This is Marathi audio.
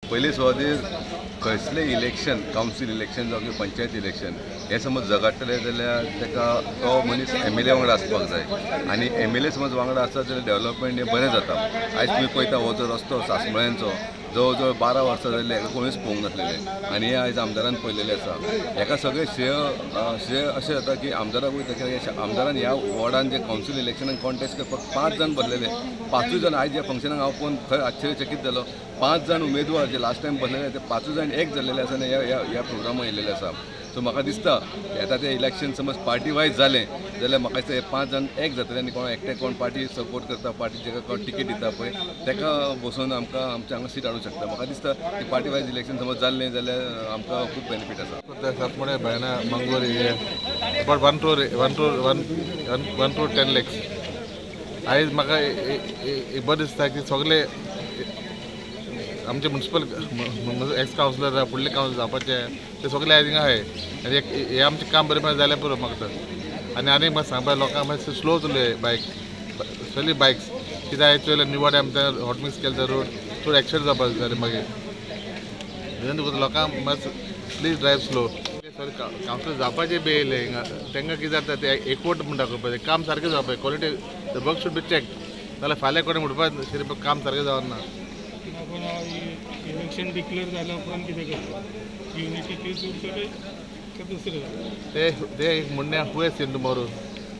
पयले सुवातेर खंयसलें इलेक्शन कावन्सील इलेक्शन जावं पंचायत इलेक्शन हे समज झगडटले जाल्यार ताका तो मनीस MLA वांगडा आसपाक जाय आनी MLA समज वांगडा आसता जाल्यार डेव्हलपमेंट हें बरें जाता। आयज तुमी पळयता हो जो रस्तो सासमळ्यांचो जवळ जवळ 12 वर्सां जाल्ली हाका कोणूच पळोवंक नासलेलें आनी हे आयज आमदारान पळयलेलें आसा। हाका सगळें श्रेय अशें जाता की आमदाराक वयता आमदारान ह्या वॉर्डान जे कावन्सील इलेक्शनाक कॉन्टेस्ट करपाक 5 जाण भरलेले 5 जाण आयज ह्या फंक्शनाक हांव पळोवन खंय आश्चर्यचकीत जालो। 5 जाण उमेदवार जे लास्ट टायम भरलेले ते 5 जाण एक जाल्लेले आसा आनी ह्या प्रोग्रामाक येयल्लेले आसा। सो म्हाका दिसता येता ते इलेक्शन समज पार्टी वायज जालें जाल्यार म्हाका दिसता हे 5 जाण एक जातले आनी कोण एकटे कोण पार्टी सपोर्ट करता पार्टी जाका कोण टिकेट दिता पळय ताका बसून आमकां आमच्या हांगा सीट हाडूंक शकता। म्हाका दिसता की पार्टी वायज इलेक्शन समज जाल्लें जाल्यार आमकां खूब बेनिफीट आसा। सातमडे बायना मंगोरी अबाउट 1 crore 10 lakhs आयज म्हाका बरें दिसता की सगळे आमचे म्युनिसिपल एक्स कावन्सिलर फुडले कावन्सिलर जावपाचे ते सगळे आयज हिंगा आहाय आनी हे आमचें काम बरें जाल्यार पुरो म्हाका आनी म्हाका सांगपा लोकांक मातशें स्लो चलय बायक स्पेशली बायक्स कित्याक एक्चुअली निवड आमच्या हॉट मिक्स केले रोड चड एक्सिडेंट जावपाक जाय मागीर देखून लोकांक मातशें प्लीज ड्रायव स्लो। कावन्सिलर जावपाचे बी येयले हिंगा तांकां कितें जाता ते एकवट म्हणटा करपाचें काम सारकें जावपाचें quality the work should be check नाल्यार फाल्यां कोणें म्हणपाक शिरपा काम सारकें जावना। इलेक्शन डिक्लेअर झाल्या उपरांत कितें करता युनिटी केस उरतले का दुसरें ते एक म्हणणें हुएस इन टुमॉरो